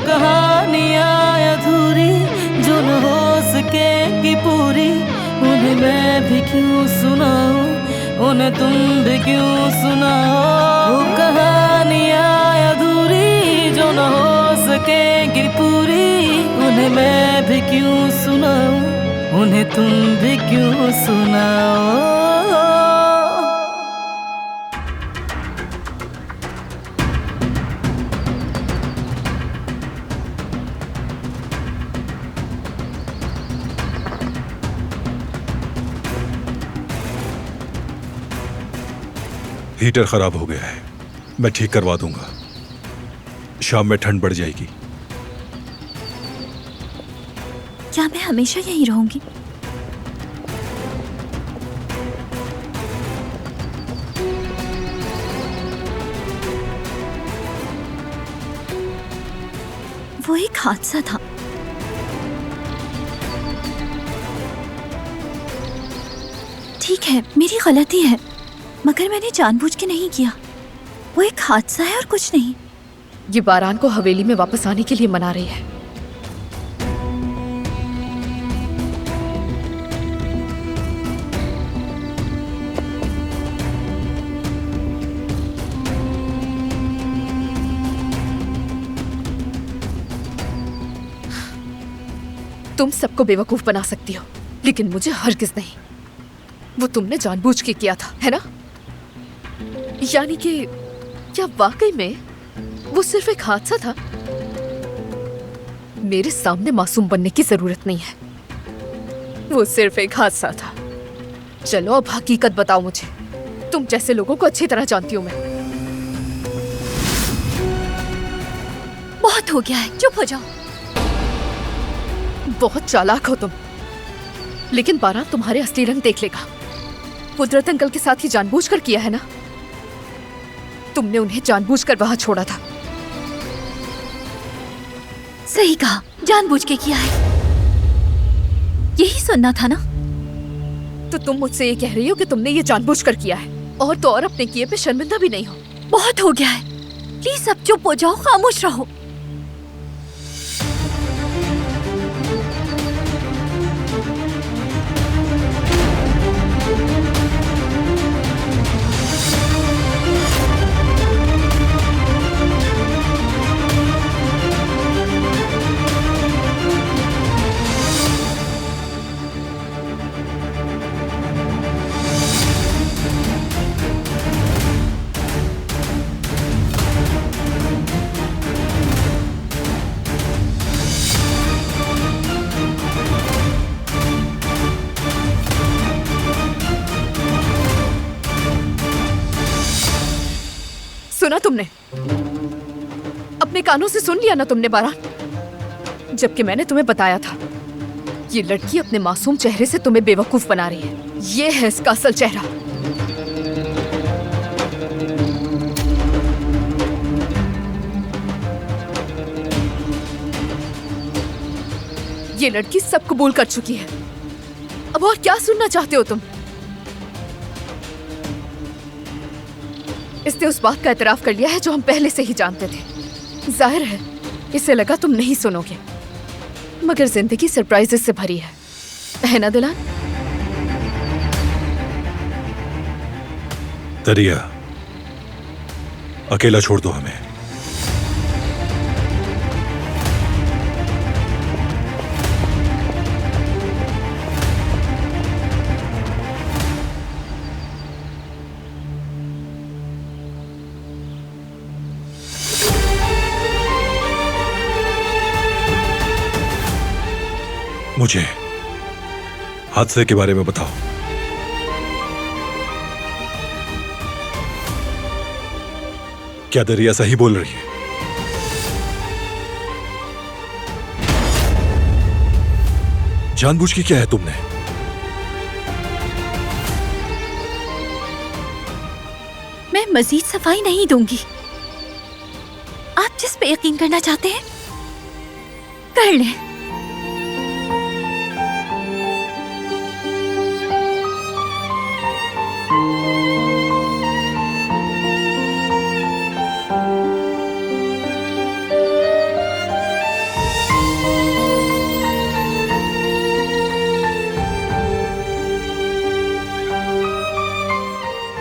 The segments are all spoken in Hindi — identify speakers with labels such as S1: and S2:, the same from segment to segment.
S1: कहानियाँ अधूरी जो न हो सकेगी पूरी, उन्हें मैं भी क्यों सुनाऊं, उन्हें तुम भी क्यों सुनाओ। वो कहानियाँ अधूरी जो न हो सकेगी पूरी, उन्हें मैं भी क्यों सुनाऊं, उन्हें तुम भी क्यों सुनाओ।
S2: हीटर खराब हो गया है, मैं ठीक करवा दूंगा। शाम में ठंड बढ़ जाएगी।
S3: क्या मैं हमेशा यहीं रहूंगी? वो एक हादसा था। ठीक है, मेरी गलती है, मगर मैंने जानबूझ के नहीं किया। वो एक हादसा है और कुछ नहीं।
S4: ये बारान को हवेली में वापस आने के लिए मना रही है। तुम सबको बेवकूफ बना सकती हो, लेकिन मुझे हरगिज नहीं। वो तुमने जानबूझ के किया था, है ना? यानी कि क्या वाकई में वो सिर्फ एक हादसा था? मेरे सामने मासूम बनने की जरूरत नहीं है। वो सिर्फ एक हादसा था। चलो अब हकीकत बताओ मुझे। तुम जैसे लोगों को अच्छी तरह जानती हूं मैं।
S3: बहुत हो गया है, चुप हो जाओ।
S4: बहुत चालाक हो तुम, लेकिन बारान तुम्हारे असली रंग देख लेगा। कुदरत अंकल के साथ ही जानबूझकर किया है ना? तुमने उन्हें जानबूझकर वहां छोड़ा था।
S3: सही कहा, जानबूझ के किया है। यही सुनना था ना?
S4: तो तुम मुझसे ये कह रही हो कि तुमने ये जानबूझकर किया है, और तो और अपने किए पे शर्मिंदा भी नहीं हो।
S3: बहुत हो गया है, प्लीज अब चुप हो जाओ, खामोश रहो।
S4: सुना तुमने? अपने कानों से सुन लिया ना तुमने बारान? जबकि मैंने तुम्हें बताया था, ये लड़की अपने मासूम चेहरे से तुम्हें बेवकूफ बना रही है। ये है इसका असल चेहरा। ये लड़की सब कबूल कर चुकी है। अब और क्या सुनना चाहते हो तुम? इसने उस बात का एतराफ कर लिया है जो हम पहले से ही जानते थे। जाहिर है इसे लगा तुम नहीं सुनोगे, मगर जिंदगी सरप्राइजेस से भरी है ना दिलान?
S2: दरिया, अकेला छोड़ दो हमें। मुझे हादसे के बारे में बताओ। क्या दरिया सही बोल रही है? जानबूझ के किया है तुमने?
S3: मैं मजीद सफाई नहीं दूंगी। आप जिस पे यकीन करना चाहते हैं कर लें।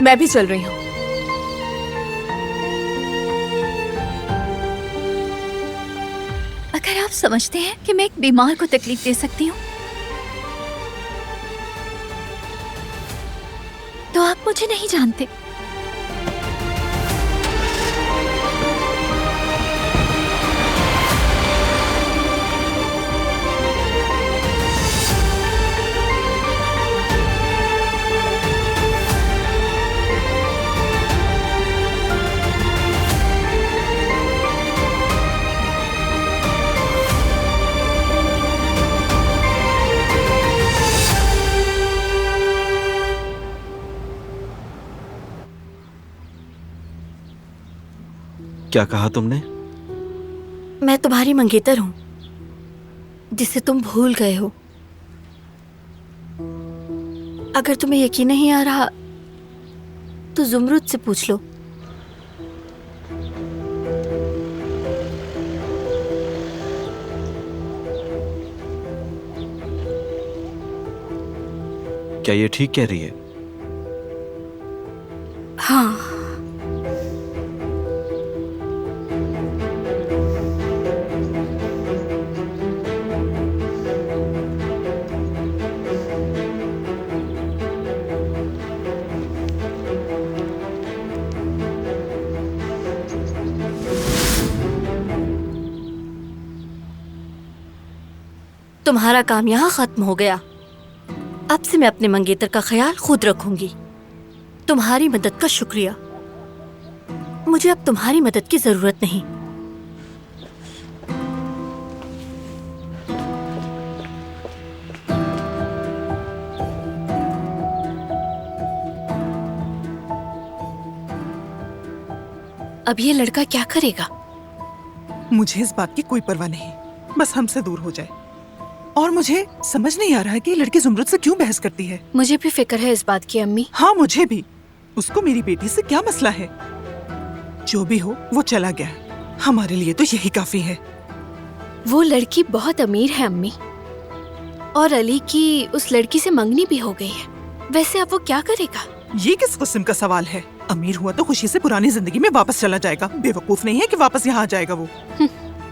S4: मैं भी चल रही हूँ।
S3: अगर आप समझते हैं कि मैं एक बीमार को तकलीफ दे सकती हूँ तो आप मुझे नहीं जानते।
S5: क्या कहा तुमने?
S1: मैं तुम्हारी मंगेतर हूं जिसे तुम भूल गए हो। अगर तुम्हें यकीन नहीं आ रहा तो जुमरुद से पूछ लो।
S5: क्या ये ठीक कह रही है?
S1: हाँ, तुम्हारा काम यहाँ खत्म हो गया। अब से मैं अपने मंगेतर का ख्याल खुद रखूंगी। तुम्हारी मदद का शुक्रिया। मुझे अब तुम्हारी मदद की जरूरत नहीं। अब ये लड़का क्या करेगा?
S6: मुझे इस बात की कोई परवाह नहीं, बस हमसे दूर हो जाए। और मुझे समझ नहीं आ रहा है कि ये लड़की जुमरुद से क्यों बहस करती है।
S1: मुझे भी फिक्र है इस बात की अम्मी।
S6: हाँ मुझे भी। उसको मेरी बेटी से क्या मसला है? जो भी हो वो चला गया, हमारे लिए तो यही काफी है।
S1: वो लड़की बहुत अमीर है अम्मी, और अली की उस लड़की से मंगनी भी हो गई है। वैसे अब वो क्या करेगा?
S6: ये किस किस्म का सवाल है? अमीर हुआ तो खुशी से पुरानी जिंदगी में वापस चला जाएगा। बेवकूफ नहीं है कि वापस यहाँ आ जाएगा वो।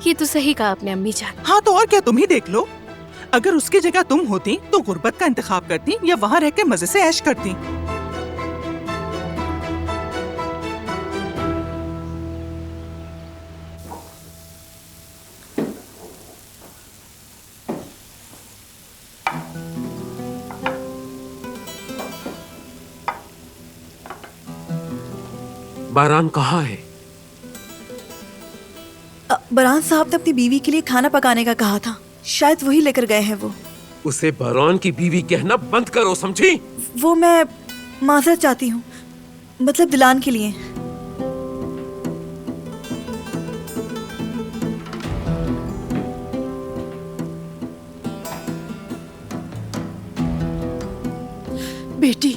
S1: ये तो सही कहा आपने अम्मी जान।
S6: हाँ तो और क्या, तुम ही देख लो। अगर उसकी जगह तुम होती तो गुर्बत का इंतखाब करती या वहाँ रहकर मजे से ऐश करती।
S7: बारान कहाँ है?
S8: बरान साहब ने अपनी बीवी के लिए खाना पकाने का कहा था, शायद वही लेकर गए हैं वो।
S7: उसे बारान की बीवी कहना बंद करो, समझी?
S8: वो मैं माजरत चाहती हूँ, मतलब दिलान के लिए।
S1: बेटी,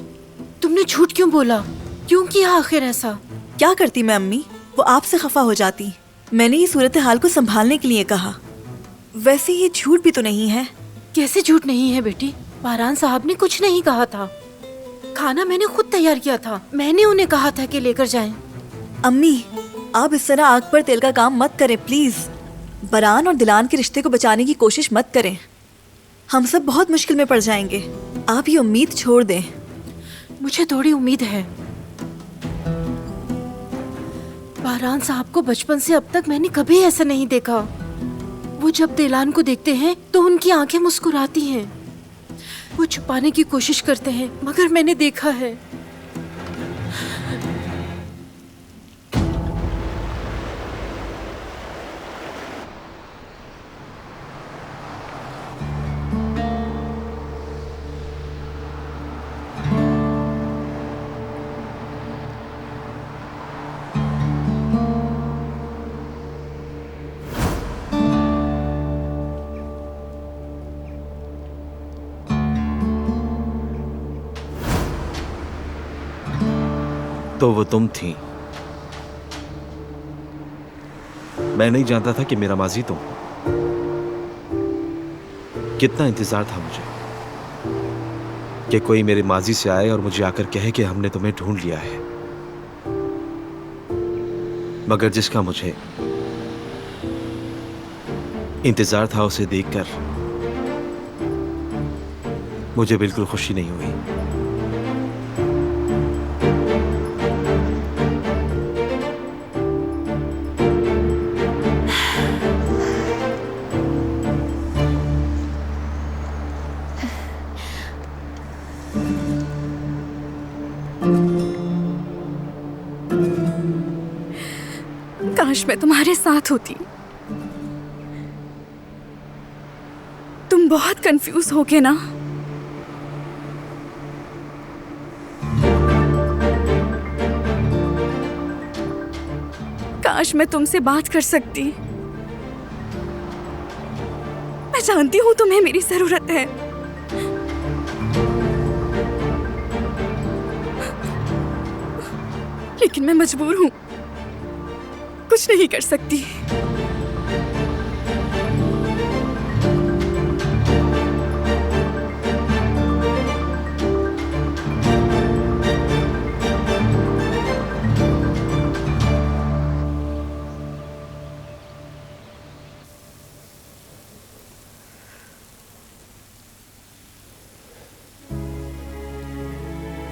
S1: तुमने झूठ क्यों बोला? क्यों किया आखिर ऐसा?
S8: क्या करती मैं अम्मी, वो आपसे खफा हो जाती। मैंने ये सूरत हाल को संभालने के लिए कहा। वैसे ये झूठ भी तो नहीं है।
S1: कैसे झूठ नहीं है बेटी? बारान साहब ने कुछ नहीं कहा था। खाना मैंने खुद तैयार किया था। मैंने उन्हें कहा था कि लेकर जाएं।
S8: अम्मी, आप इस तरह आग पर तेल का काम मत करें प्लीज। बरान और दिलान के रिश्ते को बचाने की कोशिश मत करें। हम सब बहुत मुश्किल में पड़ जाएंगे। आप ये उम्मीद छोड़ दें।
S1: मुझे थोड़ी उम्मीद है। बारान साहब को बचपन से अब तक मैंने कभी ऐसा नहीं देखा। वो जब दिलान को देखते हैं तो उनकी आंखें मुस्कुराती हैं। वो छुपाने की कोशिश करते हैं, मगर मैंने देखा है।
S5: तो वो तुम थी। मैं नहीं जानता था कि मेरा माजी तुम हो। कितना इंतजार था मुझे। कि कोई मेरे माजी से आए और मुझे आकर कहे कि हमने तुम्हें ढूंढ लिया है। मगर जिसका मुझे इंतजार था उसे देखकर मुझे बिल्कुल खुशी नहीं हुई।
S3: काश मैं तुम्हारे साथ होती। तुम बहुत कंफ्यूज हो गए ना? काश मैं तुमसे बात कर सकती। मैं जानती हूँ तुम्हें मेरी जरूरत है, लेकिन मैं मजबूर हूँ, कुछ नहीं कर सकती।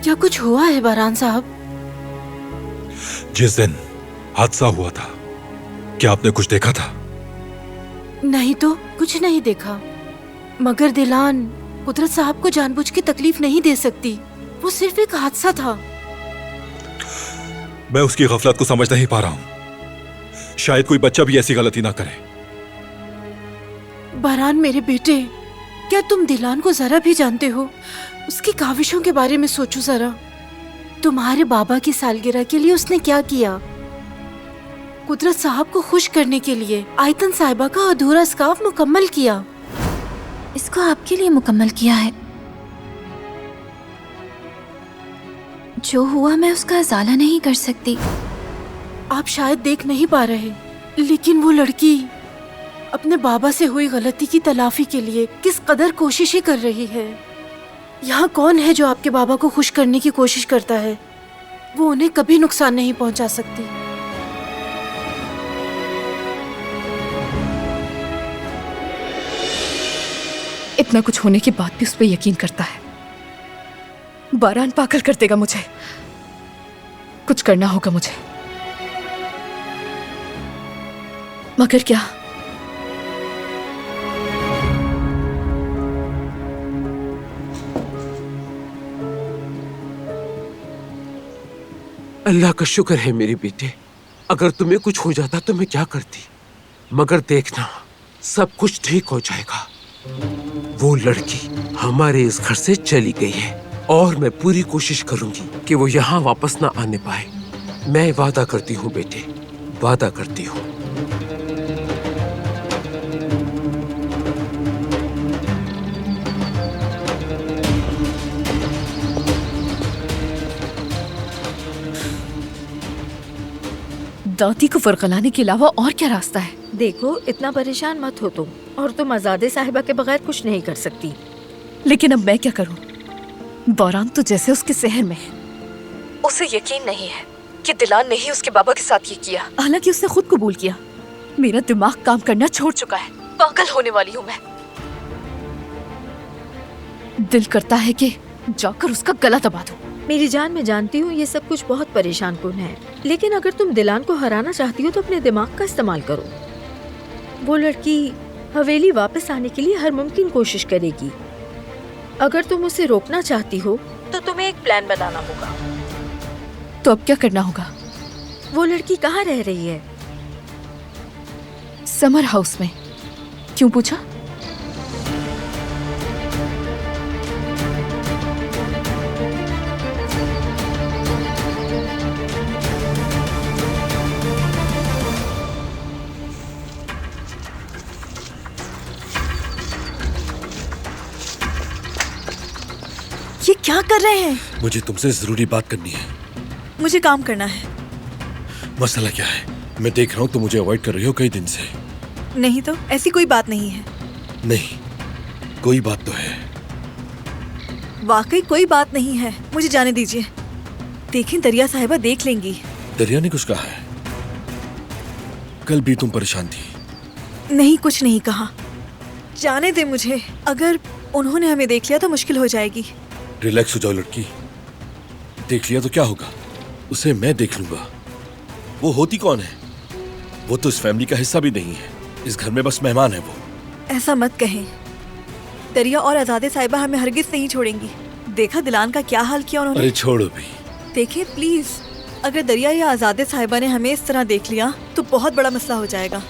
S3: क्या कुछ हुआ है बरहान साहब?
S2: जिस दिन हादसा हुआ था, क्या आपने कुछ देखा था?
S1: नहीं तो कुछ नहीं देखा, मगर दिलान कुदरत साहब को जानबूझ के तकलीफ नहीं दे सकती। वो सिर्फ एक हादसा था।
S2: मैं उसकी गफलत को समझ नहीं पा रहा हूं। शायद कोई बच्चा भी ऐसी गलती ना करे।
S1: बरहान मेरे बेटे, क्या तुम दिलान को जरा भी जानते हो? उसकी काविशों के बारे में सोचो जरा। तुम्हारे बाबा की सालगिरह के लिए उसने क्या किया? कुदरत साहब को खुश करने के लिए आयतन साहिबा का अधूरा स्कार्फ मुकम्मल किया।
S3: इसको आपके लिए मुकम्मल किया है। जो हुआ मैं उसका इजाला नहीं कर सकती।
S1: आप शायद देख नहीं पा रहे, लेकिन वो लड़की अपने बाबा से हुई गलती की तलाफी के लिए किस कदर कोशिशें कर रही है। यहाँ कौन है जो आपके बाबा को खुश करने की कोशिश करता है? वो उन्हें कभी नुकसान नहीं पहुंचा सकती।
S4: इतना कुछ होने के बाद भी उस पर यकीन करता है। बरहान पागल कर देगा मुझे। कुछ करना होगा मुझे। मगर क्या?
S7: अल्लाह का शुक्र है मेरे बेटे। अगर तुम्हें कुछ हो जाता तो मैं क्या करती, मगर देखना सब कुछ ठीक हो जाएगा। वो लड़की हमारे इस घर से चली गई है और मैं पूरी कोशिश करूंगी कि वो यहाँ वापस ना आने पाए। मैं वादा करती हूँ बेटे, वादा करती हूँ।
S4: दादी को फरगलाने के अलावा और क्या रास्ता है?
S9: देखो, इतना परेशान मत हो तुम, और तुम आजादे साहिबा के बगैर कुछ नहीं कर सकती।
S4: लेकिन अब मैं क्या करूं? बरहान तो जैसे उसके शहर में है। उसे यकीन नहीं है कि दिलान ने ही उसके बाबा के साथ ये किया। हालांकि उसने खुद कबूल किया। मेरा दिमाग काम करना छोड़ चुका है। पागल होने वाली हूँ मैं। दिल करता है कि जाकर उसका गला दबा दूं।
S9: मेरी जान, मैं जानती हूँ ये सब कुछ बहुत परेशान कुन है, लेकिन अगर तुम दिलान को हराना चाहती हो तो अपने दिमाग का इस्तेमाल करो। वो लड़की हवेली वापस आने के लिए हर मुमकिन कोशिश करेगी। अगर तुम उसे रोकना चाहती हो तो तुम्हें एक प्लान बनाना होगा।
S4: तो अब क्या करना होगा?
S9: वो लड़की कहाँ रह रही है?
S4: समर हाउस में। क्यों पूछा?
S8: ये क्या कर रहे हैं?
S10: मुझे तुमसे जरूरी बात करनी है।
S8: मुझे काम करना है।
S10: मसला क्या है? मैं देख रहा हूँ तुम मुझे अवॉइड कर रही हो कई दिन से।
S8: नहीं तो ऐसी कोई बात नहीं है।
S10: नहीं, कोई बात तो है।
S8: वाकई कोई बात नहीं है, मुझे जाने दीजिए। देखें, दरिया साहिबा देख लेंगी।
S10: दरिया ने कुछ कहा है? कल भी तुम परेशान थी।
S8: नहीं, कुछ नहीं कहा। जाने दे मुझे। अगर उन्होंने हमें देख लिया तो मुश्किल हो जाएगी।
S10: रिलैक्स हो जाओ लड़की। देख लिया तो क्या होगा, उसे मैं देख लूंगा। वो होती कौन है? वो तो इस फैमिली का हिस्सा भी नहीं है, इस घर में बस मेहमान है वो।
S8: ऐसा मत कहें। दरिया और आजादे साहिबा हमें हरगिज नहीं छोड़ेंगी। देखा दिलान का क्या हाल किया उन्होंने।
S10: अरे छोड़ो भी।
S8: देखिए प्लीज, अगर दरिया या आजादे साहिबा ने हमें इस तरह देख लिया तो बहुत बड़ा मसला हो जाएगा।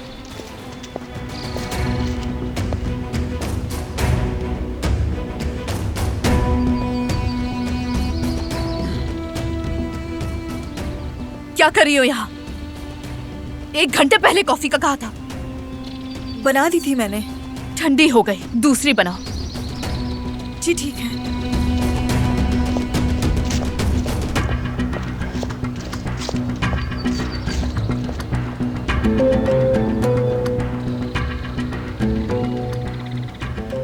S4: क्या कर रही हो यहाँ? 1 घंटे पहले कॉफी का कहा था।
S8: बना दी थी मैंने।
S4: ठंडी हो गई, दूसरी बनाओ।
S8: जी ठीक है।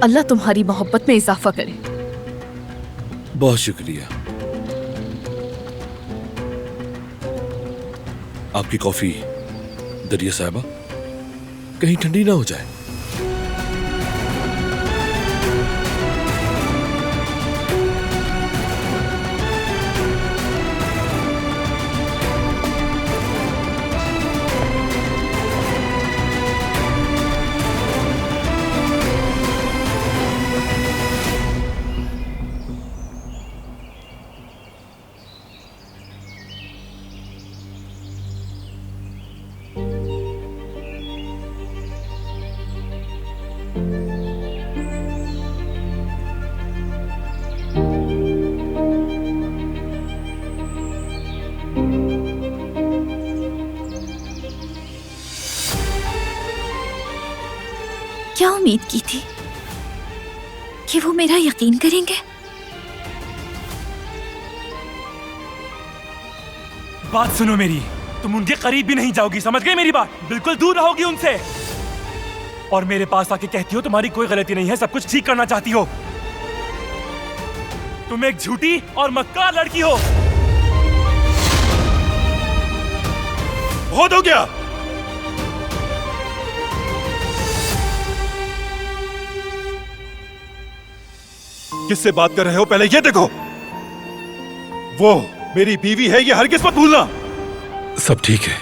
S4: अल्लाह तुम्हारी मोहब्बत में इजाफा करे।
S10: बहुत शुक्रिया। आपकी कॉफी दरिया साहिबा कहीं ठंडी ना हो जाए।
S3: क्या उम्मीद की थी कि वो मेरा यकीन करेंगे?
S11: बात सुनो मेरी, तुम उनके करीब भी नहीं जाओगी, समझ गई मेरी बात? बिल्कुल दूर रहोगी उनसे। और मेरे पास आके कहती हो तुम्हारी कोई गलती नहीं है, सब कुछ ठीक करना चाहती हो। तुम एक झूठी और मक्कार लड़की हो।
S2: बहुत हो गया। किससे बात कर रहे हो पहले ये देखो। वो मेरी बीवी है, ये हरगिज़ मत भूलना। सब ठीक है।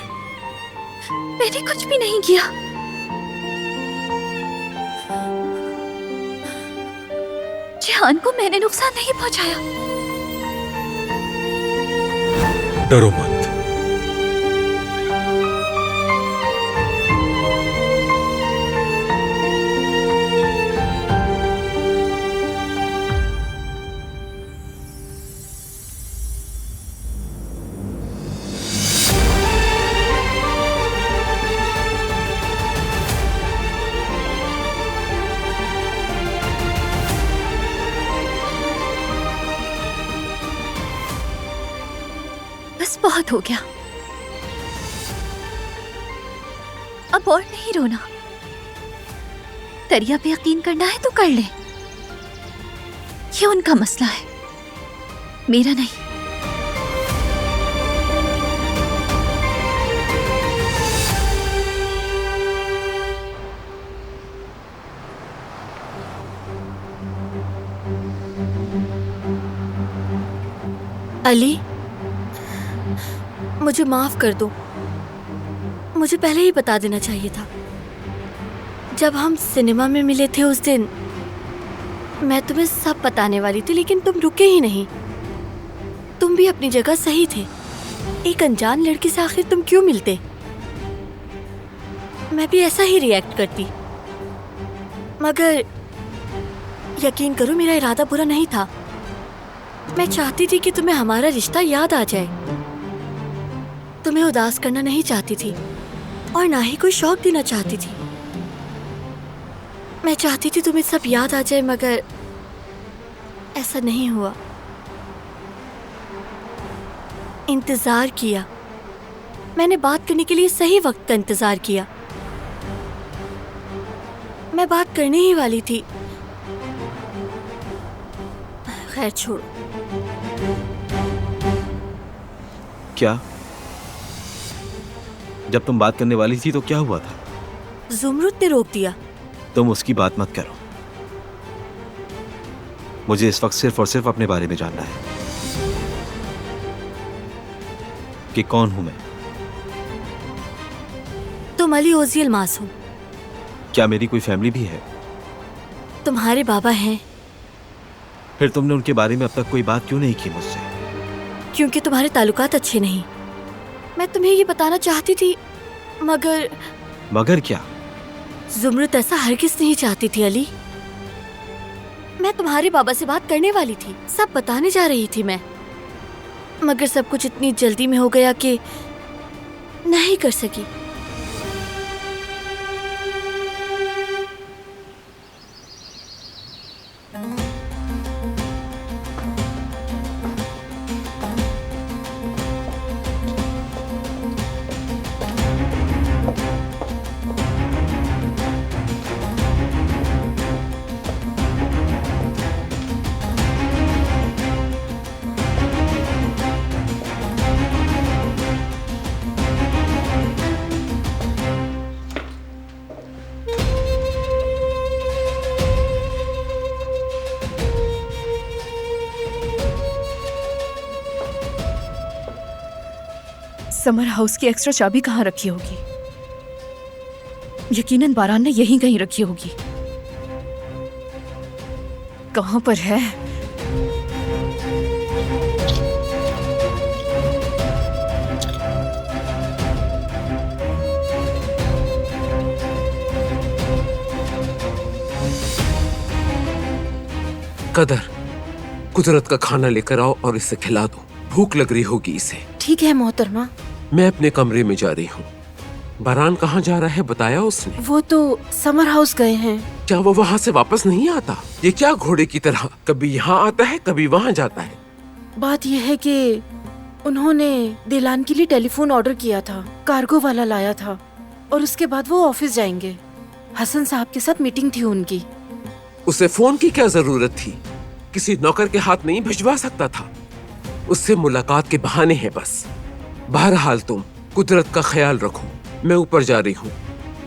S3: मैंने कुछ भी नहीं किया। जिहान को मैंने नुकसान नहीं पहुंचाया।
S2: डरो मत।
S3: बहुत हो गया, अब और नहीं रोना। दरिया पे यकीन करना है तो कर ले, ये उनका मसला है, मेरा नहीं।
S9: अली, मुझे माफ कर दो, मुझे पहले ही बता देना चाहिए था। जब हम सिनेमा में मिले थे उस दिन मैं तुम्हें सब बताने वाली थी, लेकिन तुम रुके ही नहीं। तुम भी अपनी जगह सही थे। एक अनजान लड़की से आखिर तुम क्यों मिलते? मैं भी ऐसा ही रिएक्ट करती, मगर यकीन करो मेरा इरादा बुरा नहीं था। मैं चाहती थी कि तुम्हें हमारा रिश्ता याद आ जाए। तुम्हें उदास करना नहीं चाहती थी और ना ही कोई शौक देना चाहती थी। मैं चाहती थी तुम्हें सब याद आ जाए, मगर ऐसा नहीं हुआ। इंतजार किया, मैंने बात करने के लिए सही वक्त का इंतजार किया। मैं बात करने ही वाली थी। खैर छोड़ो।
S5: क्या? जब तुम बात करने वाली थी तो क्या हुआ था?
S8: जुमरुद ने रोक दिया।
S5: तुम उसकी बात मत करो। मुझे इस वक्त सिर्फ और सिर्फ अपने बारे में जानना है कि कौन हूं मैं।
S8: तुम अली ओजियल मासूम।
S5: क्या मेरी कोई फैमिली भी है?
S8: तुम्हारे बाबा हैं।
S5: फिर तुमने उनके बारे में अब तक कोई बात क्यों नहीं की मुझसे?
S8: क्योंकि तुम्हारे ताल्लुकात अच्छे नहीं। मैं तुम्हें ये बताना चाहती थी मगर।
S5: मगर क्या?
S8: जुमरुद ऐसा हरगिज़ नहीं चाहती थी अली। मैं तुम्हारे बाबा से बात करने वाली थी, सब बताने जा रही थी मैं, मगर सब कुछ इतनी जल्दी में हो गया कि नहीं कर सकी।
S4: समर हाउस की एक्स्ट्रा चाबी कहाँ रखी होगी? यकीनन बारान ने यहीं कहीं रखी होगी। कहाँ पर है?
S7: कदर, कुदरत का खाना लेकर आओ और इसे खिला दो। भूख लग रही होगी इसे।
S9: ठीक है मोहतरमा।
S7: मैं अपने कमरे में जा रही हूँ। बारान कहाँ जा रहा है बताया उसने?
S9: वो तो समर हाउस गए हैं।
S7: क्या वो वहाँ से वापस नहीं आता? ये क्या घोड़े की तरह कभी यहाँ आता है कभी वहाँ जाता है।
S9: बात यह है कि उन्होंने दिलान के लिए टेलीफोन ऑर्डर किया था, कार्गो वाला लाया था और उसके बाद वो ऑफिस जाएंगे। हसन साहब के साथ मीटिंग थी उनकी।
S7: उसे फोन की क्या जरूरत थी? किसी नौकर के हाथ नहीं भिजवा सकता था? उससे मुलाकात के बहाने हैं बस। बहरहाल तुम कुदरत का ख्याल रखो। मैं ऊपर जा रही हूँ।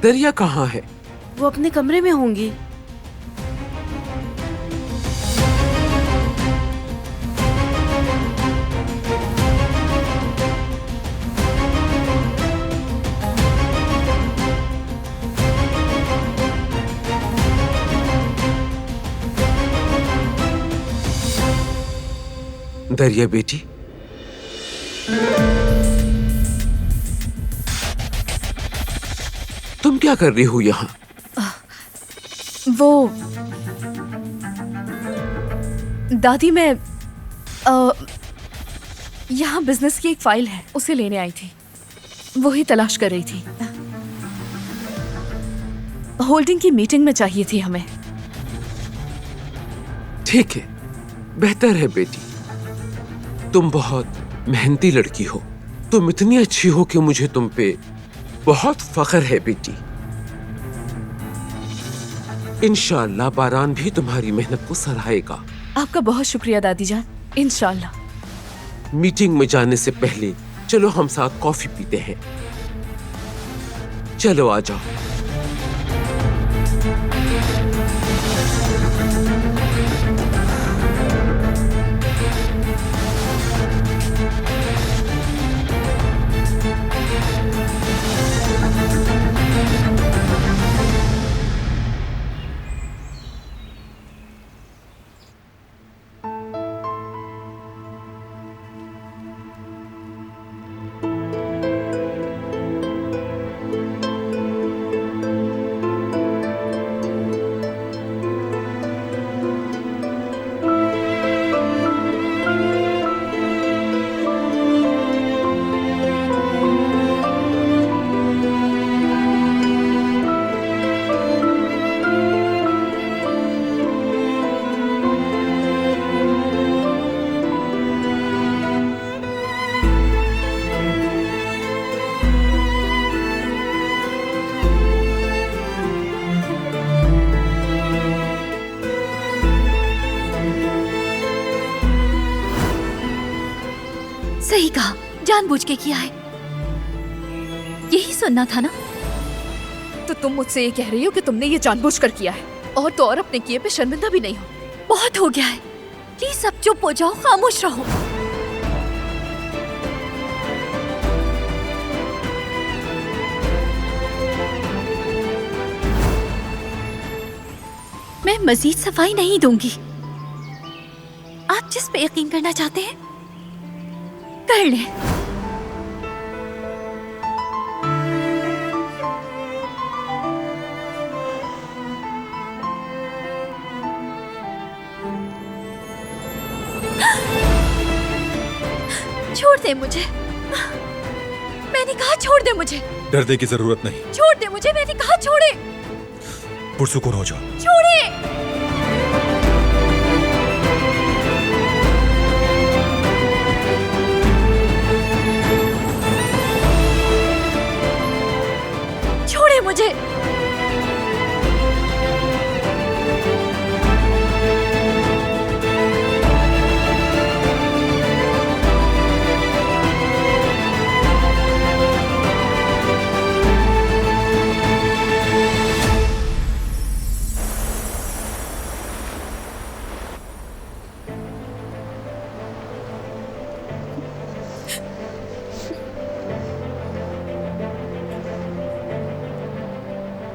S7: दरिया कहाँ है?
S9: वो अपने कमरे में होंगी।
S7: दरिया बेटी, तुम क्या कर रही हो यहाँ?
S4: वो दादी, मैं यहाँ बिजनेस की एक फाइल है, उसे लेने आई थी। वो ही तलाश कर रही थी। होल्डिंग की मीटिंग में चाहिए थी हमें।
S7: ठीक है, बेहतर है बेटी। तुम बहुत मेहनती लड़की हो। तुम इतनी अच्छी हो कि मुझे तुम पे बहुत फख्र है बेटी। इंशाअल्लाह बारान भी तुम्हारी मेहनत को सराहेगा।
S4: आपका बहुत शुक्रिया दादी जान। इंशाअल्लाह।
S7: मीटिंग में जाने से पहले चलो हम साथ कॉफी पीते हैं। चलो आ जाओ।
S3: कहा, जानबूझ के किया है। यही सुनना था ना?
S4: तो तुम मुझसे ये कह रही हो कि तुमने ये जानबूझकर किया है, और तो और अपने किए पे शर्मिंदा भी नहीं हो?
S3: बहुत हो गया है, प्लीज अब चुप हो जाओ, खामोश रहो। मैं मजीद सफाई नहीं दूंगी। आप जिस पे यकीन करना चाहते हैं कर लें। छोड़ दे मुझे, मैंने कहा छोड़ दे मुझे।
S2: डरने की जरूरत नहीं,
S3: छोड़ दे मुझे, मैंने कहा छोड़े।
S2: पुरसुकून हो जाओ।
S3: छोड़े। छोड़े मुझे।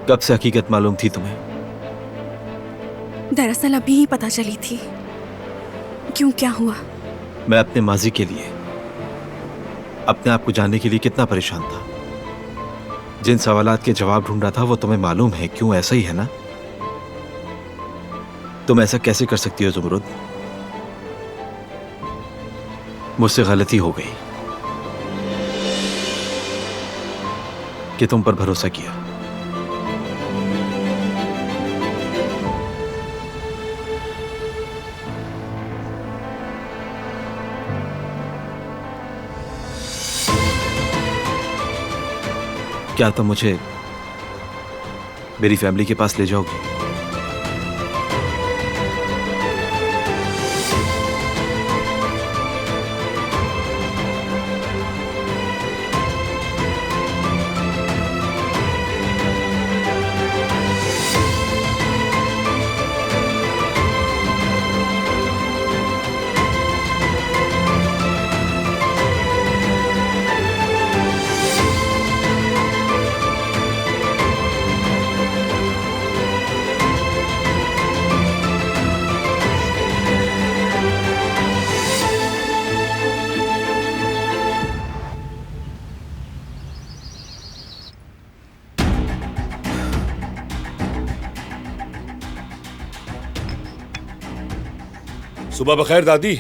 S5: कब से हकीकत मालूम थी तुम्हें?
S12: दरअसल अभी ही पता चली थी। क्यों, क्या हुआ?
S5: मैं अपने माजी के लिए, अपने आप को जानने के लिए कितना परेशान था। जिन सवालात के जवाब ढूंढ रहा था वो तुम्हें मालूम है। क्यों, ऐसा ही है ना? तुम ऐसा कैसे कर सकती हो ज़ुमरुद? मुझसे गलती हो गई कि तुम पर भरोसा किया। क्या तुम मुझे मेरी फैमिली के पास ले जाओगी?
S10: सुबह बखैर दादी।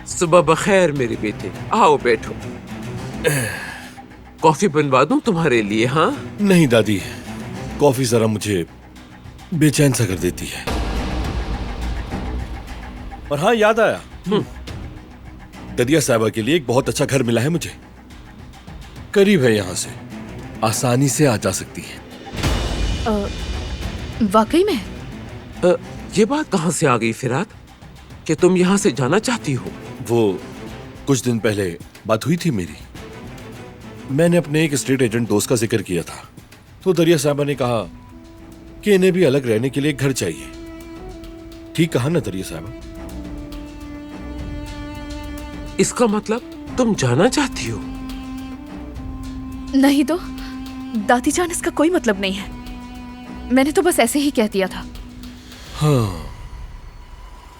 S7: सुबह बखैर मेरे बेटे, आओ बैठो। कॉफी बनवा दूं तुम्हारे लिए? हाँ
S10: नहीं दादी, कॉफी जरा मुझे बेचैन सा कर देती है। और हाँ, याद आया, दरिया साहिबा के लिए एक बहुत अच्छा घर मिला है मुझे। करीब है यहाँ से, आसानी से आ जा सकती है।
S4: वाकई में?
S7: ये बात कहाँ से आ गई फिरात कि तुम यहाँ से जाना चाहती हो?
S10: वो कुछ दिन पहले बात हुई थी मेरी। मैंने अपने एक स्टेट एजेंट दोस्त का जिक्र किया था, तो दरिया साहिबा ने कहा कि इन्हें भी अलग रहने के लिए एक घर चाहिए। ठीक कहा ना दरिया साहिबा?
S7: इसका मतलब तुम जाना चाहती हो?
S4: नहीं तो दादी जान, इसका कोई मतलब नहीं है। मैंने तो बस ऐसे ही कह दिया था।
S10: हाँ,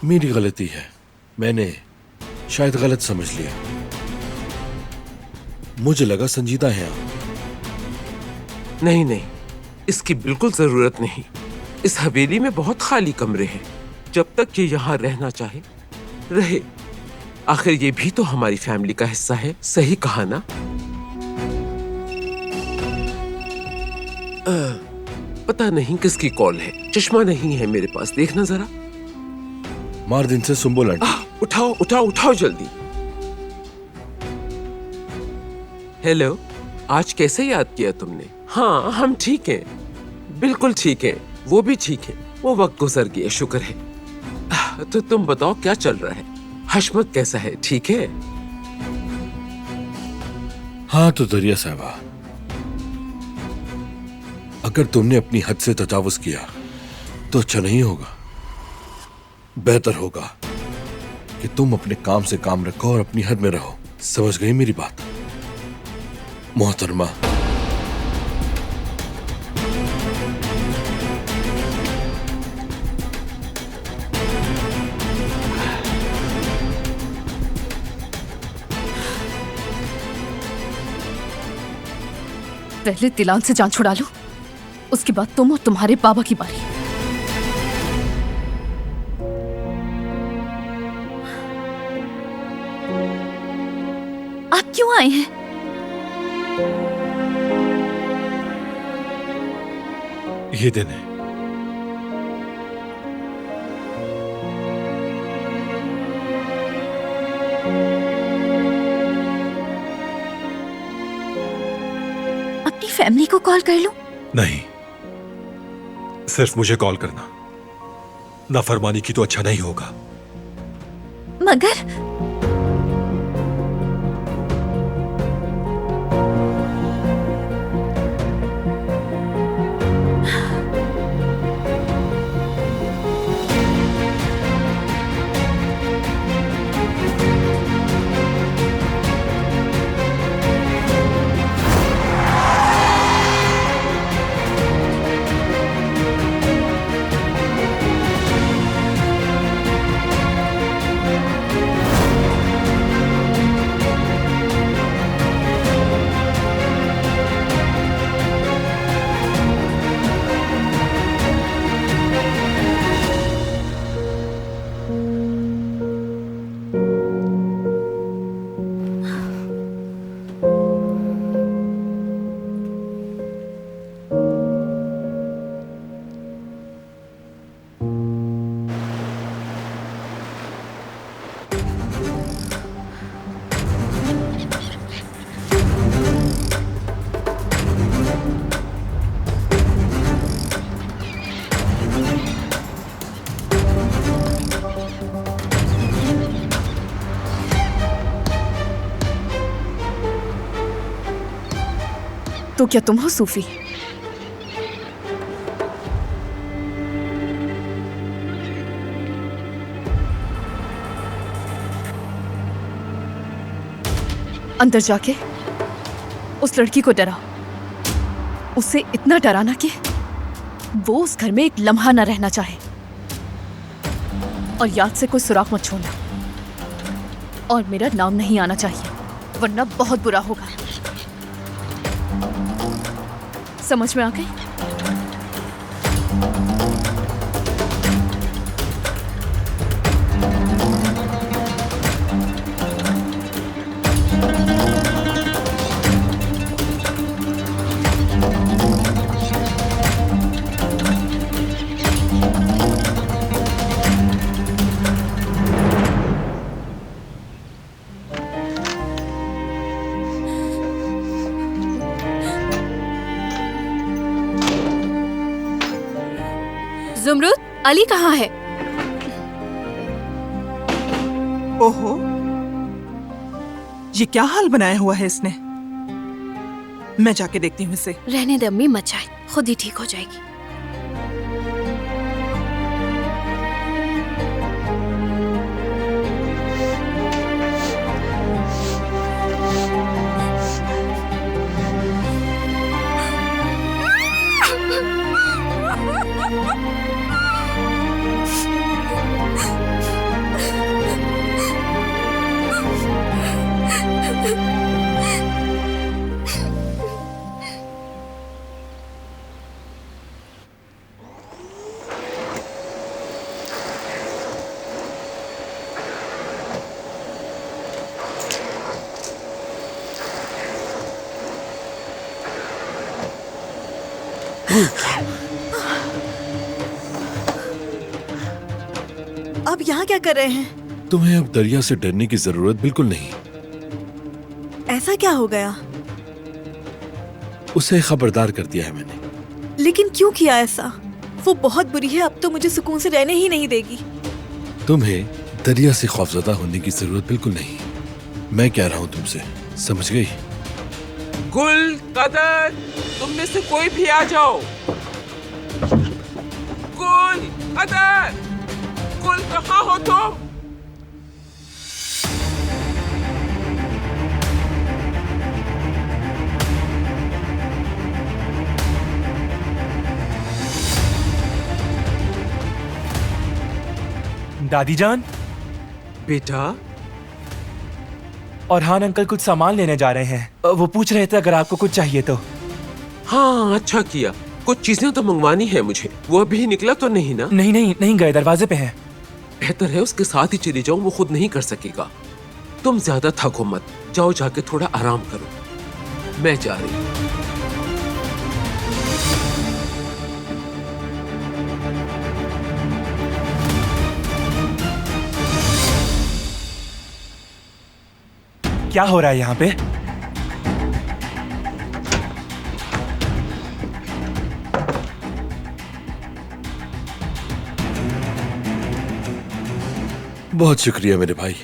S10: मेरी गलती है। मैंने शायद गलत समझ लिया। मुझे लगा संजीदा है आप।
S7: नहीं नहीं, इसकी बिल्कुल जरूरत नहीं। इस हवेली में बहुत खाली कमरे हैं। जब तक ये यहाँ रहना चाहे रहे। आखिर ये भी तो हमारी फैमिली का हिस्सा है। सही कहा ना? पता नहीं किसकी कॉल है। चश्मा नहीं है मेरे पास, देखना जरा।
S10: मार दिन से सुंबुल आंटी।
S7: उठाओ उठाओ उठाओ जल्दी। हेलो, आज कैसे याद किया तुमने? हाँ, हम ठीक हैं, बिल्कुल ठीक हैं। वो भी ठीक है। वो वक्त गुजर गया, शुक्र है। तो तुम बताओ क्या चल रहा है? हशमत कैसा है? ठीक है?
S10: हाँ तो दरिया साहबा, अगर तुमने अपनी हद से तजावुज किया तो अच्छा नहीं होगा। बेहतर होगा कि तुम अपने काम से काम रखो और अपनी हद में रहो। समझ गई मेरी बात मोहतरमा?
S4: पहले दिलान से जान छुड़ा लो, उसके बाद तुम और तुम्हारे बाबा की बारी।
S3: आप क्यों आए हैं?
S2: ये दिन है।
S3: अपनी फैमिली को कॉल कर लूं?
S2: नहीं, सिर्फ मुझे कॉल करना। नाफरमानी की तो अच्छा नहीं होगा।
S3: मगर
S4: तो क्या तुम हो सूफी? अंदर जाके उस लड़की को डरा, उसे इतना डराना कि वो उस घर में एक लम्हा न रहना चाहे। और याद से कोई सुराख मत छोड़ना, और मेरा नाम नहीं आना चाहिए, वरना बहुत बुरा होगा। समझ में आ गई?
S3: जुमरुद, अली कहाँ है?
S6: ओहो, ये क्या हाल बनाया हुआ है इसने? मैं जाके देखती हूँ इसे।
S12: रहने दे अम्मी, मत जाए, खुद ही ठीक हो जाएगी।
S8: आप यहाँ क्या कर रहे हैं?
S10: तुम्हें अब दरिया से डरने की जरूरत बिल्कुल नहीं।
S8: ऐसा क्या हो गया?
S10: उसे खबरदार कर दिया है मैंने।
S8: लेकिन क्यों किया ऐसा? वो बहुत बुरी है, अब तो मुझे सुकून से रहने ही नहीं देगी।
S10: तुम्हें दरिया से खौफजदा होने की जरूरत बिल्कुल नहीं। मैं कह रहा हूँ तुमसे, समझ गई?
S7: गुल, कदर, तुम में से कोई भी आ जाओ। गुल, कदर, गुल कहाँ हो तुम?
S11: दादी जान।
S7: बेटा।
S11: और हान अंकल कुछ सामान लेने जा रहे हैं। वो पूछ रहे थे अगर आपको कुछ चाहिए तो।
S7: हाँ, अच्छा किया। कुछ चीजें तो मंगवानी है मुझे। वो अभी निकला तो नहीं ना?
S11: नहीं गए, दरवाजे पे हैं।
S7: बेहतर है उसके साथ ही चली जाऊं, वो खुद नहीं कर सकेगा। तुम ज्यादा थको मत, जाओ जाके थोड़ा आराम करो। मैं जा रही हूँ।
S11: क्या हो रहा है यहाँ पे?
S10: बहुत शुक्रिया मेरे भाई।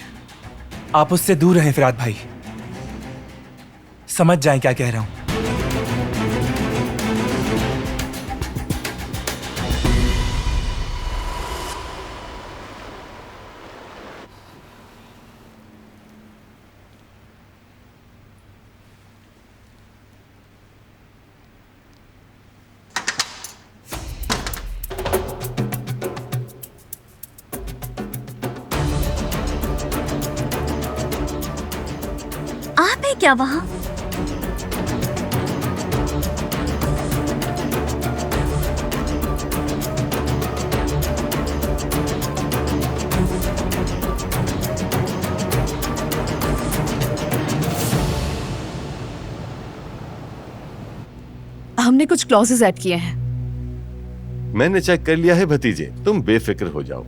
S11: आप उससे दूर रहें फिराद भाई। समझ जाएं क्या कह रहा हूं।
S3: आप है क्या वहाँ?
S4: हमने कुछ क्लॉजेस ऐड किए हैं।
S13: मैंने चेक कर लिया है भतीजे, तुम बेफिक्र हो जाओ।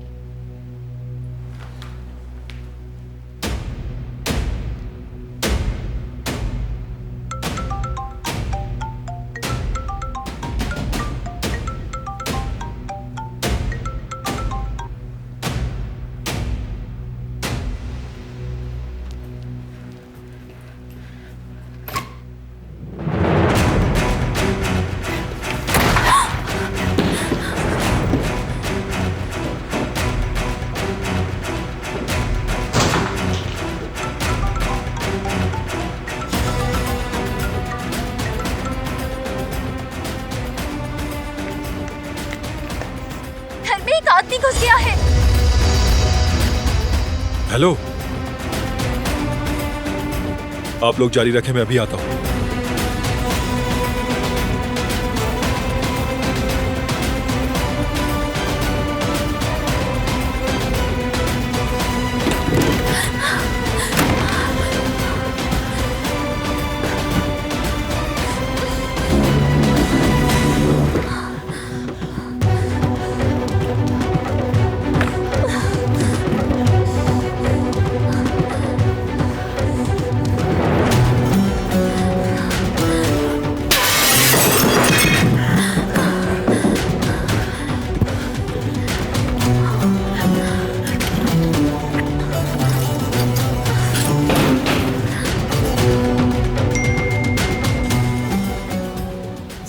S3: एक आदमी घुस गया है।
S2: हेलो, आप लोग जारी रखें, मैं अभी आता हूं।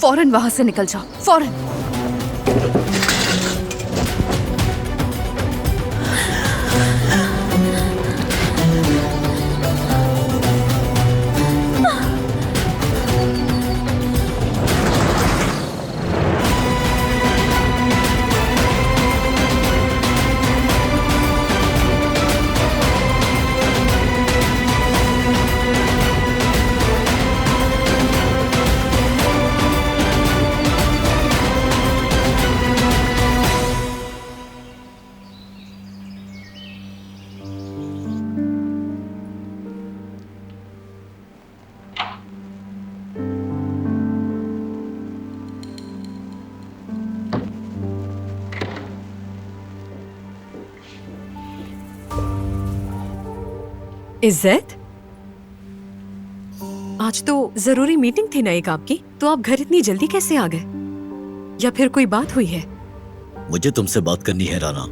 S4: फौरन वहां से निकल जाओ, फौरन।
S14: इज्जत, आज तो जरूरी मीटिंग थी ना एक आपकी, तो आप घर इतनी जल्दी कैसे आ गए? या फिर कोई बात हुई है?
S15: मुझे तुमसे बात करनी है राना।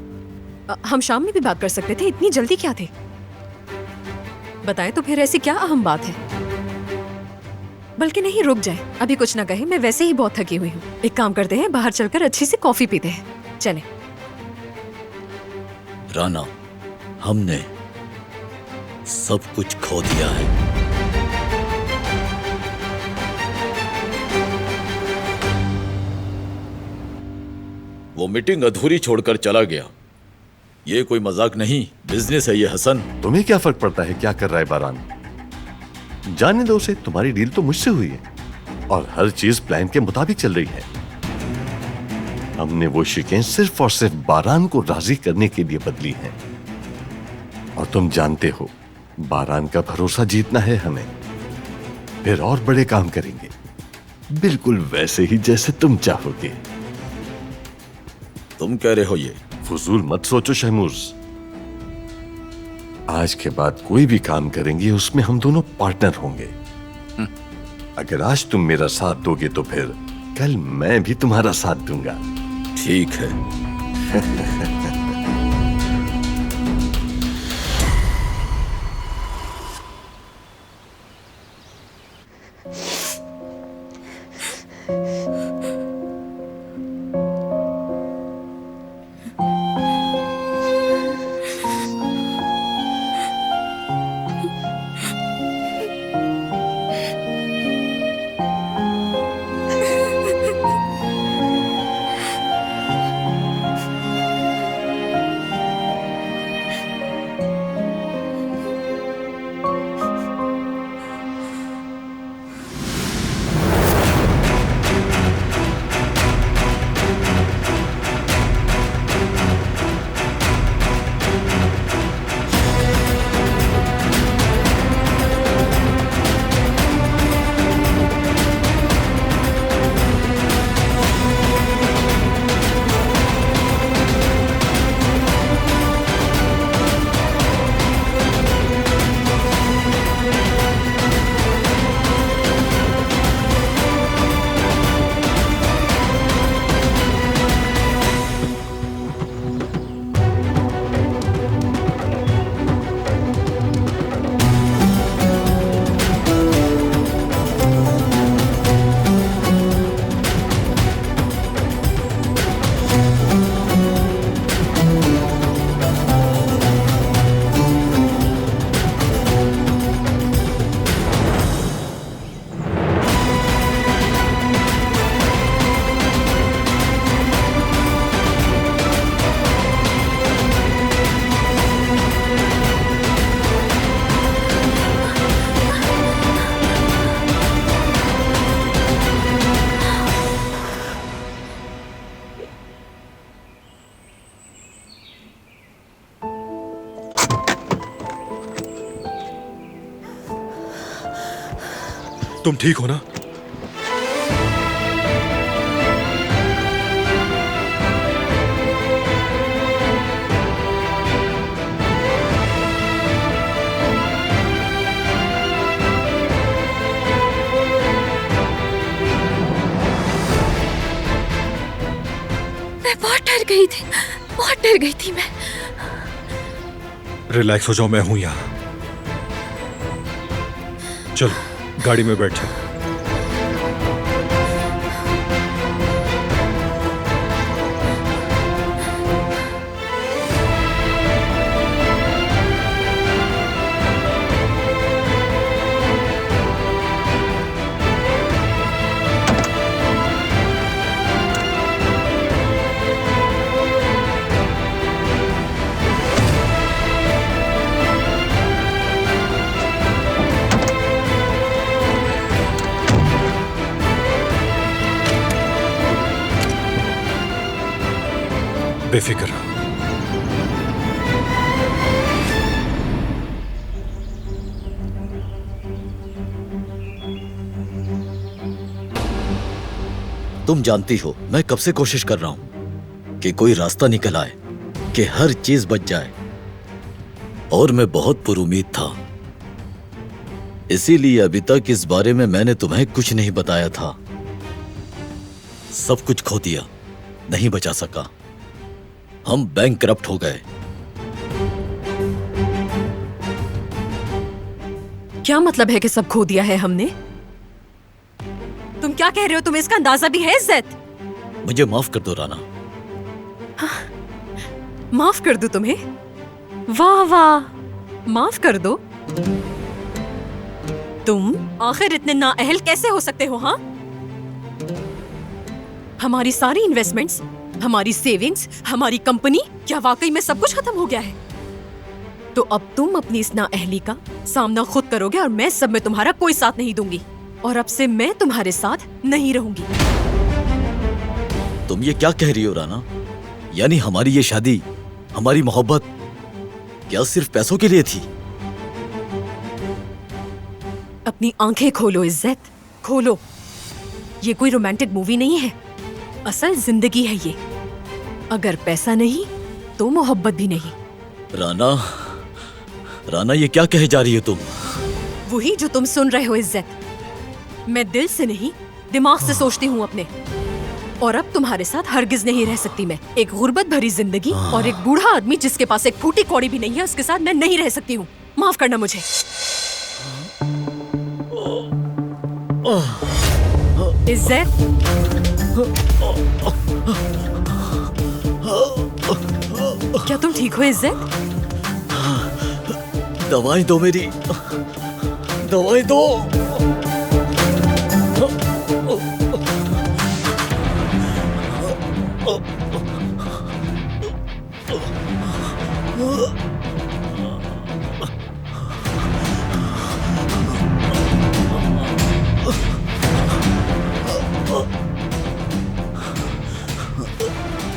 S14: हम शाम में भी बात कर सकते थे, इतनी जल्दी क्या थी? बताएं तो फिर ऐसी क्या अहम बात है? बल्कि नहीं, रुक जाए, अभी कुछ ना कहे, मैं वैसे ही बहुत थकी हुई हूँ। एक काम करते हैं, बाहर चलकर अच्छी सी कॉफी पीते हैं। चले।
S15: राना, हमने सब कुछ खो दिया है। वो मीटिंग अधूरी छोड़कर चला गया। ये कोई मजाक नहीं, बिजनेस है ये हसन।
S13: तुम्हें क्या फर्क पड़ता है क्या कर रहा है बारान? जाने दो उसे, तुम्हारी डील तो मुझसे हुई है और हर चीज प्लान के मुताबिक चल रही है। हमने वो शिकें सिर्फ और सिर्फ बारान को राजी करने के लिए बदली हैं। और तुम जानते हो, बारान का भरोसा जीतना है हमें। फिर और बड़े काम करेंगे, बिल्कुल वैसे ही जैसे तुम चाहोगे।
S15: तुम कह रहे हो ये?
S13: फजूल मत सोचो शहमूज। आज के बाद कोई भी काम करेंगे उसमें हम दोनों पार्टनर होंगे। अगर आज तुम मेरा साथ दोगे तो फिर कल मैं भी तुम्हारा साथ दूंगा।
S15: ठीक है।
S2: तुम ठीक हो ना?
S3: मैं बहुत डर गई थी, बहुत डर गई थी मैं।
S2: रिलैक्स हो जाओ, मैं हूं यहां। चलो गाड़ी में बैठो। बेफिक्र रहो।
S15: तुम जानती हो मैं कब से कोशिश कर रहा हूं कि कोई रास्ता निकल आए, कि हर चीज बच जाए, और मैं बहुत पुरुमीद था। इसीलिए अभी तक इस बारे में मैंने तुम्हें कुछ नहीं बताया था। सब कुछ खो दिया, नहीं बचा सका। हम बैंकरप्ट हो गए।
S14: क्या मतलब है कि सब खो दिया है हमने? क्या कह रहे हो? तुम्हें इसका अंदाजा भी है इज्जत?
S15: मुझे माफ कर दो राना।
S14: माफ कर दूं तुम्हें? वाह वाह, माफ कर दो? तुम आखिर इतने नाअहल कैसे हो सकते हो? हाँ, हमारी सारी इन्वेस्टमेंट्स, हमारी सेविंग्स, हमारी कंपनी, क्या वाकई में सब कुछ खत्म हो गया है? तो अब तुम अपनी इस नाअहली का सामना खुद करोगे और मैं सब में तुम्हारा कोई साथ नहीं दूंगी। और अब से मैं तुम्हारे साथ नहीं रहूंगी।
S15: तुम ये क्या कह रही हो राना? यानी हमारी ये शादी, हमारी मोहब्बत क्या सिर्फ पैसों के लिए थी?
S14: अपनी आंखें खोलो इज्जत, खोलो। ये कोई रोमांटिक मूवी नहीं है, असल जिंदगी है ये। अगर पैसा नहीं तो मोहब्बत भी नहीं।
S15: राना, राना ये क्या कहे जा रही हो तुम?
S14: वही जो तुम सुन रहे हो इज्जत। मैं दिल से नहीं, दिमाग से सोचती हूँ अपने। और अब तुम्हारे साथ हरगिज नहीं रह सकती मैं। एक गुर्बत भरी जिंदगी और एक बूढ़ा आदमी जिसके पास एक फूटी कौड़ी भी नहीं है, उसके साथ मैं नहीं रह सकती हूँ। माफ करना मुझे। इज्जत, क्या तुम ठीक हो इज्जत?
S15: दवाई दो मेरी, दवाई दो।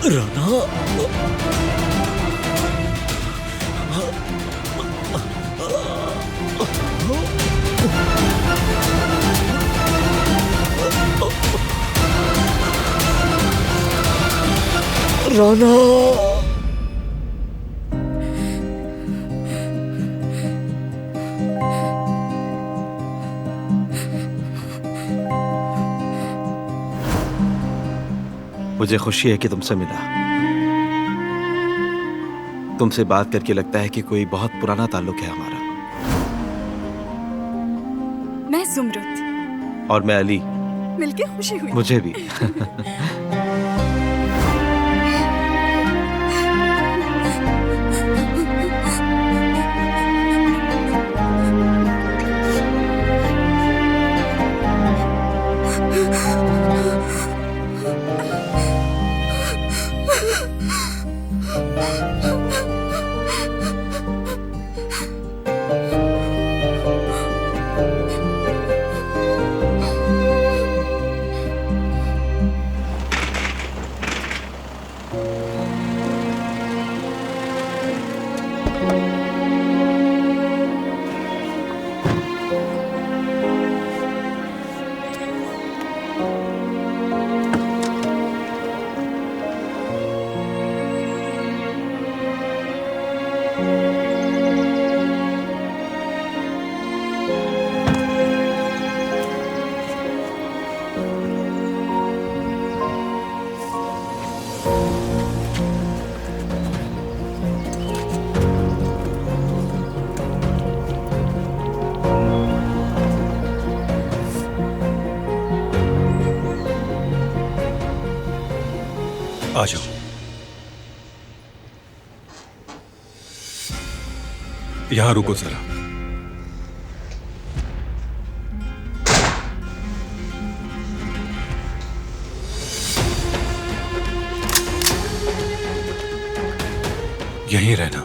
S15: राना, राना,
S5: मुझे खुशी है कि तुमसे मिला। तुमसे बात करके लगता है कि कोई बहुत पुराना ताल्लुक है हमारा।
S12: मैं जुमरुत।
S5: और मैं अली।
S12: मिलके खुशी हुई।
S5: मुझे भी।
S2: आ जाओ। यहां रुको जरा। यहीं रहना।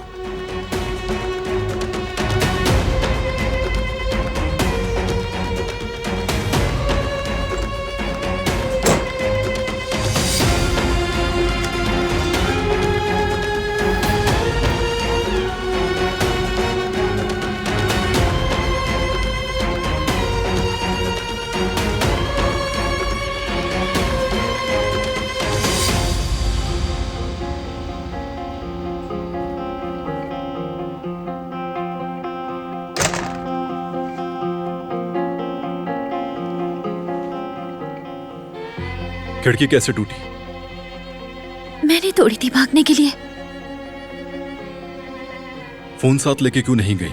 S2: खिड़की कैसे टूटी?
S3: मैंने तोड़ी थी भागने के लिए।
S2: फोन साथ लेके क्यों नहीं गई?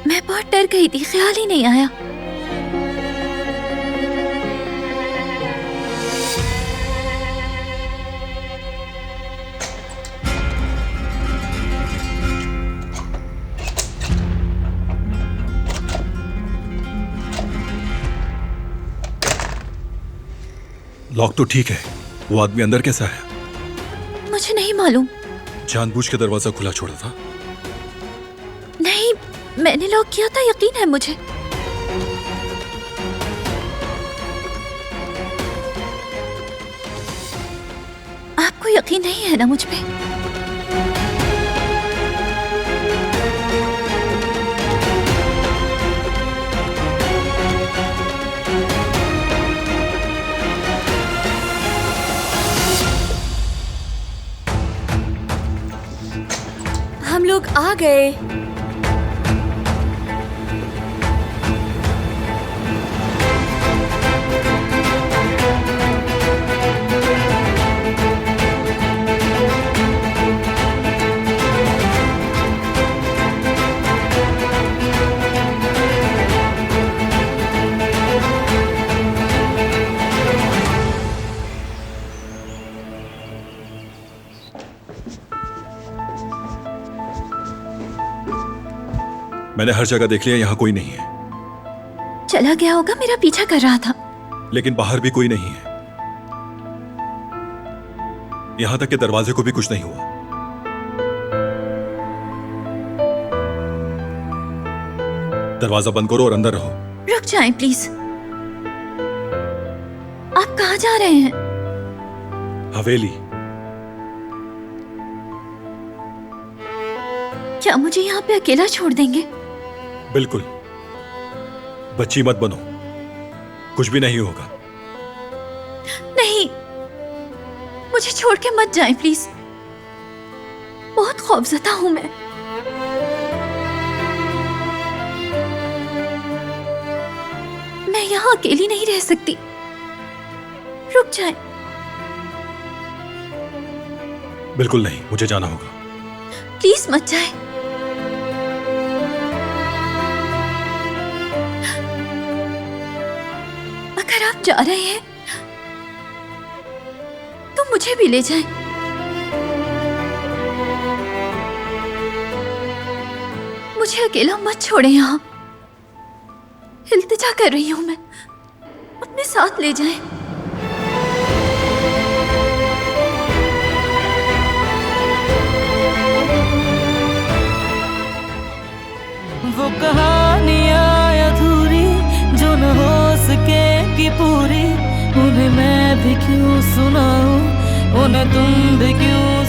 S3: मैं बहुत डर गई थी, ख्याल ही नहीं आया।
S2: लॉक तो ठीक है, वो आदमी अंदर कैसा है?
S3: मुझे नहीं मालूम।
S2: जानबूझ के दरवाजा खुला छोड़ा था?
S3: नहीं, मैंने लॉक किया था, यकीन है मुझे। आपको यकीन नहीं है ना मुझ पे?
S8: हम लोग आ गए।
S2: मैंने हर जगह देख लिया, यहाँ कोई नहीं है।
S3: चला गया होगा, मेरा पीछा कर रहा था।
S2: लेकिन बाहर भी कोई नहीं है। यहां तक कि दरवाजे को भी कुछ नहीं हुआ। दरवाजा बंद करो और अंदर रहो।
S3: रुक जाएं प्लीज। आप कहाँ जा रहे हैं?
S2: हवेली।
S3: क्या मुझे यहाँ पे अकेला छोड़ देंगे?
S2: बिल्कुल। बच्ची मत बनो, कुछ भी नहीं होगा।
S3: नहीं, मुझे छोड़ के मत जाएं प्लीज। बहुत खौफजदा हूं मैं। मैं यहाँ अकेली नहीं रह सकती। रुक जाएं।
S2: बिल्कुल नहीं, मुझे जाना होगा।
S3: प्लीज मत जाएं। अगर आप जा रहे हैं तो मुझे भी ले जाएं। मुझे अकेला मत छोड़ें। यहाँ इल्तिजा कर रही हूं मैं, अपने साथ ले जाएं।
S1: वो कहानियाँ अधूरी जो न हो सके कि पूरी, उन्हें मैं भी क्यों सुनाऊं, उन्हें तुम भी क्यों